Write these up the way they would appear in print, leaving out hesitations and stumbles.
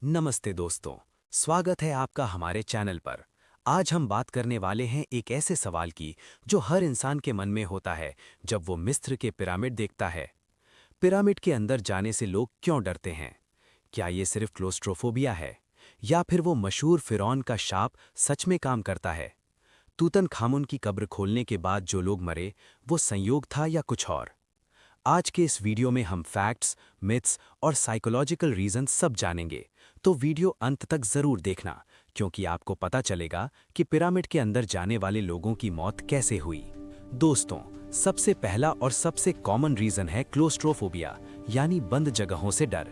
नमस्ते दोस्तों, स्वागत है आपका हमारे चैनल पर। आज हम बात करने वाले हैं एक ऐसे सवाल की जो हर इंसान के मन में होता है जब वो मिस्र के पिरामिड देखता है। पिरामिड के अंदर जाने से लोग क्यों डरते हैं? क्या ये सिर्फ क्लोस्ट्रोफोबिया है या फिर वो मशहूर फिरौन का शाप सच में काम करता है? तूतनखामुन की कब्र खोलने के बाद जो लोग मरे, वो संयोग था या कुछ और? आज के इस वीडियो में हम फैक्ट्स, मिथ्स और साइकोलॉजिकल रीजन सब जानेंगे, तो वीडियो अंत तक जरूर देखना, क्योंकि आपको पता चलेगा कि पिरामिड के अंदर जाने वाले लोगों की मौत कैसे हुई। दोस्तों, सबसे पहला और सबसे कॉमन रीजन है क्लोस्ट्रोफोबिया, यानी बंद जगहों से डर।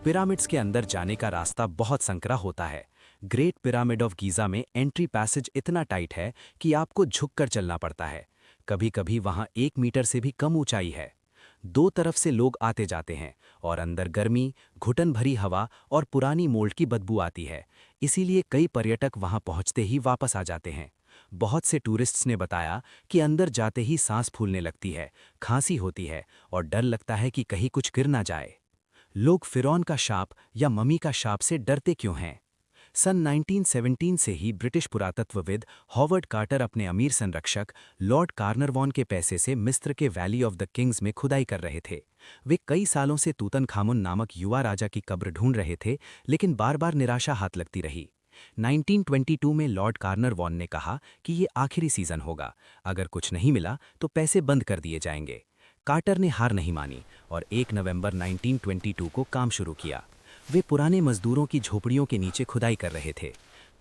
पिरामिड्स के अंदर जाने का रास्ता बहुत संकरा होता है। ग्रेट पिरामिड ऑफ गीजा में एंट्री पैसेज इतना टाइट है कि आपको झुककर चलना पड़ता है। कभी-कभी वहां 1 मीटर से भी कम ऊंचाई है। दो तरफ से लोग आते जाते हैं और अंदर गर्मी, घुटन भरी हवा और पुरानी मोल्ड की बदबू आती है। इसीलिए कई पर्यटक वहां पहुंचते ही वापस आ जाते हैं। बहुत से टूरिस्ट्स ने बताया कि अंदर जाते ही सांस फूलने लगती है, खांसी होती है और डर लगता है कि कहीं कुछ गिर ना जाए। लोग फिरौन का शाप या ममी का शाप से डरते क्यों हैं? सन 1917 से ही ब्रिटिश पुरातत्वविद हॉवर्ड कार्टर अपने अमीर संरक्षक लॉर्ड कार्नरवॉन के पैसे से मिस्र के वैली ऑफ द किंग्स में खुदाई कर रहे थे। वे कई सालों से तूतनखामुन नामक युवा राजा की कब्र ढूंढ रहे थे, लेकिन बार बार निराशा हाथ लगती रही। 1922 में लॉर्ड कार्नरवॉन ने कहा कि ये आखिरी सीजन होगा, अगर कुछ नहीं मिला तो पैसे बंद कर दिए जाएंगे। कार्टर ने हार नहीं मानी और 1 नवंबर 1922 को काम शुरू किया। वे पुराने मजदूरों की झोपड़ियों के नीचे खुदाई कर रहे थे।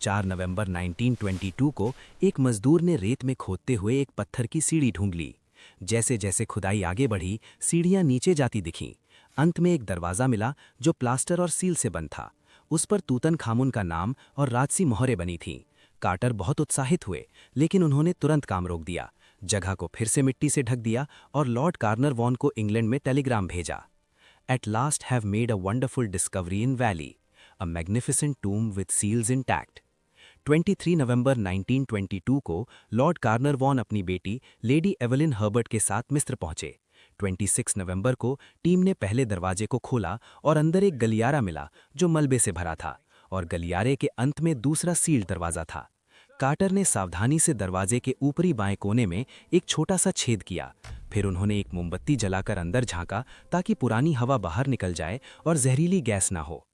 4 नवंबर 1922 को एक मजदूर ने रेत में खोदते हुए एक पत्थर की सीढ़ी ढूंढ ली। जैसे जैसे खुदाई आगे बढ़ी, सीढ़ियां नीचे जाती दिखीं। अंत में एक दरवाज़ा मिला जो प्लास्टर और सील से बंद था। उस पर तूतनखामुन का नाम और राजसी मोहरें बनी थीं। कार्टर बहुत उत्साहित हुए, लेकिन उन्होंने तुरंत काम रोक दिया, जगह को फिर से मिट्टी से ढक दिया और लॉर्ड कार्नरवॉन को इंग्लैंड में टेलीग्राम भेजा। At last have made a wonderful discovery in Valley, a magnificent tomb with seals intact. 23 नवंबर 1922 को लॉर्ड कार्नरवॉन अपनी बेटी लेडी एवलिन हर्बर्ट के साथ मिस्र पहुंचे। 26 नवंबर को टीम ने पहले दरवाजे को खोला और अंदर एक गलियारा मिला जो मलबे से भरा था, और गलियारे के अंत में दूसरा सील्ड दरवाजा था। कार्टर ने सावधानी से दरवाजे के ऊपरी बाएं कोने में एक छोटा सा छेद किया। फिर उन्होंने एक मोमबत्ती जलाकर अंदर झांका ताकि पुरानी हवा बाहर निकल जाए और जहरीली गैस ना हो।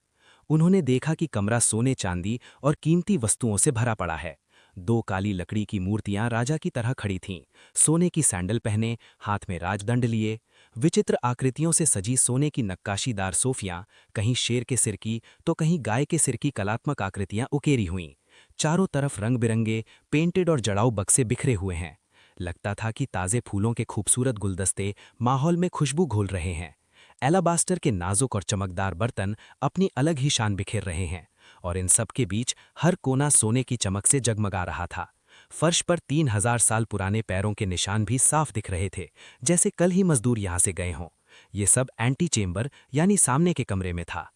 उन्होंने देखा कि कमरा सोने, चांदी और कीमती वस्तुओं से भरा पड़ा है। दो काली लकड़ी की मूर्तियां राजा की तरह खड़ी थीं, सोने की सैंडल पहने, हाथ में राजदंड लिए। विचित्र आकृतियों से सजी सोने की नक्काशीदार सोफियां, कहीं शेर के सिर की तो कहीं गाय के सिर की कलात्मक आकृतियां उकेरी हुईं। चारों तरफ रंग बिरंगे पेंटेड और जड़ाऊ बक्से बिखरे हुए हैं। लगता था कि ताज़े फूलों के खूबसूरत गुलदस्ते माहौल में खुशबू घोल रहे हैं। एलाबास्टर के नाजुक और चमकदार बर्तन अपनी अलग ही शान बिखेर रहे हैं, और इन सब के बीच हर कोना सोने की चमक से जगमगा रहा था। फर्श पर 3000 साल पुराने पैरों के निशान भी साफ दिख रहे थे, जैसे कल ही मजदूर यहाँ से गए हों। ये सब एंटी चेम्बर यानी सामने के कमरे में था।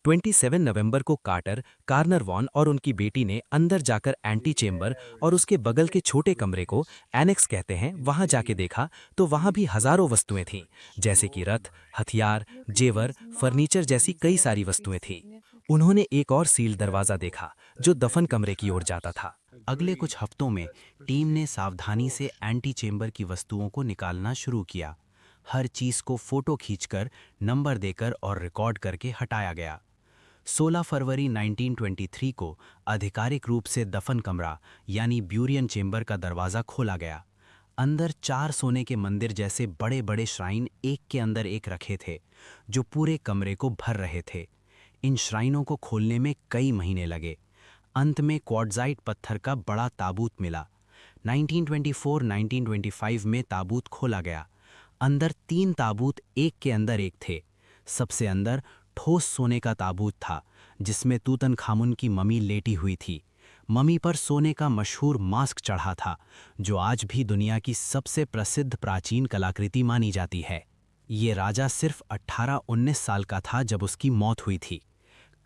27 नवंबर को कार्टर, कार्नरवॉन और उनकी बेटी ने अंदर जाकर एंटी चेम्बर और उसके बगल के छोटे कमरे को एनेक्स कहते हैं, वहां जाके देखा तो वहां भी हजारों वस्तुएं थीं, जैसे कि रथ, हथियार, जेवर, फर्नीचर जैसी कई सारी वस्तुएं थीं। उन्होंने एक और सील दरवाज़ा देखा जो दफन कमरे की ओर जाता था। अगले कुछ हफ्तों में टीम ने सावधानी से एंटी चेम्बर की वस्तुओं को निकालना शुरू किया। हर चीज़ को फोटो खींचकर, नंबर देकर और रिकॉर्ड करके हटाया गया। 16 फरवरी 1923 को आधिकारिक रूप से दफन कमरा यानी ब्यूरियन चेम्बर का दरवाज़ा खोला गया। अंदर 4 सोने के मंदिर जैसे बड़े बड़े श्राइन एक के अंदर एक रखे थे, जो पूरे कमरे को भर रहे थे। इन श्राइनों को खोलने में कई महीने लगे। अंत में क्वार्ट्जाइट पत्थर का बड़ा ताबूत मिला। 1924-1925 में ताबूत खोला गया। अंदर 3 ताबूत एक के अंदर एक थे। सबसे अंदर ठोस सोने का ताबूत था, जिसमें तूतनखामुन की ममी लेटी हुई थी। ममी पर सोने का मशहूर मास्क चढ़ा था, जो आज भी दुनिया की सबसे प्रसिद्ध प्राचीन कलाकृति मानी जाती है। ये राजा सिर्फ 18-19 साल का था जब उसकी मौत हुई थी।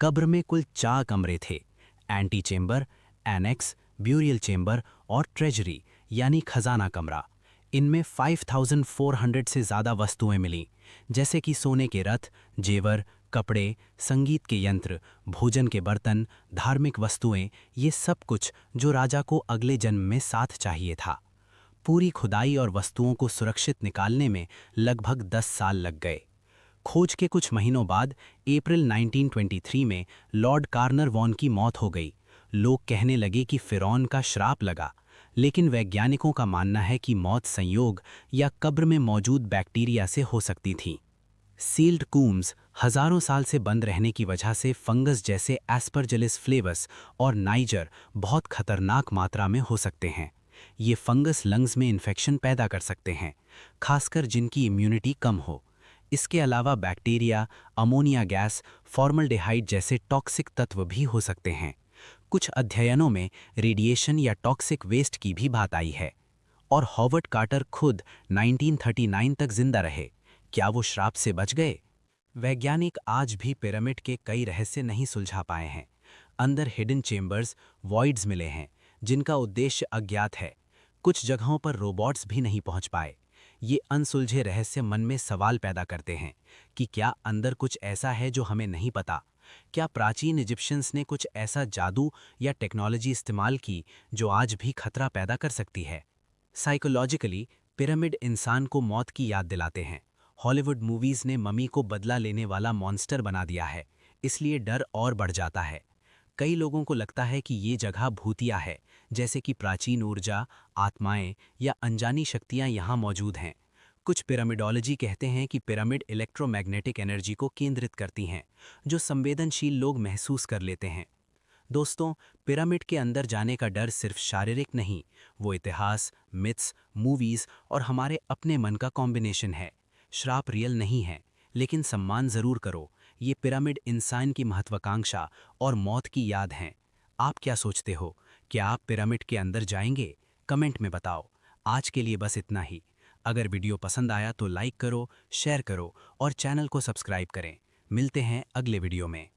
कब्र में कुल 4 कमरे थे: anti chamber, annex, burial chamber और ट्रेजरी यानी खजाना कमरा। इनमें 5400 से ज़्यादा वस्तुएं मिलीं, जैसे कि सोने के रथ, जेवर, कपड़े, संगीत के यंत्र, भोजन के बर्तन, धार्मिक वस्तुएं, ये सब कुछ जो राजा को अगले जन्म में साथ चाहिए था। पूरी खुदाई और वस्तुओं को सुरक्षित निकालने में लगभग 10 साल लग गए। खोज के कुछ महीनों बाद अप्रैल 1923 में लॉर्ड कार्नरवॉन की मौत हो गई। लोग कहने लगे कि फिरौन का श्राप लगा, लेकिन वैज्ञानिकों का मानना है कि मौत संयोग या कब्र में मौजूद बैक्टीरिया से हो सकती थी। सील्ड कूम्स हजारों साल से बंद रहने की वजह से फंगस जैसे एस्परजिलस फ्लेवस और नाइजर बहुत खतरनाक मात्रा में हो सकते हैं। ये फंगस लंग्स में इन्फेक्शन पैदा कर सकते हैं, खासकर जिनकी इम्यूनिटी कम हो। इसके अलावा बैक्टीरिया, अमोनिया गैस, फॉर्मल्डिहाइड जैसे टॉक्सिक तत्व भी हो सकते हैं। कुछ अध्ययनों में रेडिएशन या टॉक्सिक वेस्ट की भी बात आई है। और हॉवर्ड कार्टर खुद 1939 तक जिंदा रहे। क्या वो श्राप से बच गए? वैज्ञानिक आज भी पिरामिड के कई रहस्य नहीं सुलझा पाए हैं। अंदर हिडन चेम्बर्स, वॉइड्स मिले हैं जिनका उद्देश्य अज्ञात है। कुछ जगहों पर रोबोट्स भी नहीं पहुंच पाए। ये अनसुलझे रहस्य मन में सवाल पैदा करते हैं कि क्या अंदर कुछ ऐसा है जो हमें नहीं पता। क्या प्राचीन इजिप्शियंस ने कुछ ऐसा जादू या टेक्नोलॉजी इस्तेमाल की जो आज भी खतरा पैदा कर सकती है? साइकोलॉजिकली पिरामिड इंसान को मौत की याद दिलाते हैं। हॉलीवुड मूवीज ने मम्मी को बदला लेने वाला मॉन्स्टर बना दिया है, इसलिए डर और बढ़ जाता है। कई लोगों को लगता है कि ये जगह भूतिया है, जैसे कि प्राचीन ऊर्जा, आत्माएं या अनजानी शक्तियां यहाँ मौजूद हैं। कुछ पिरामिडोलॉजी कहते हैं कि पिरामिड इलेक्ट्रोमैग्नेटिक एनर्जी को केंद्रित करती हैं, जो संवेदनशील लोग महसूस कर लेते हैं। दोस्तों, पिरामिड के अंदर जाने का डर सिर्फ शारीरिक नहीं, वो इतिहास, मिथ्स, मूवीज और हमारे अपने मन का कॉम्बिनेशन है। श्राप रियल नहीं है, लेकिन सम्मान जरूर करो। ये पिरामिड इंसान की महत्वाकांक्षा और मौत की याद हैं। आप क्या सोचते हो? क्या आप पिरामिड के अंदर जाएंगे? कमेंट में बताओ। आज के लिए बस इतना ही। अगर वीडियो पसंद आया तो लाइक करो, शेयर करो और चैनल को सब्सक्राइब करें। मिलते हैं अगले वीडियो में।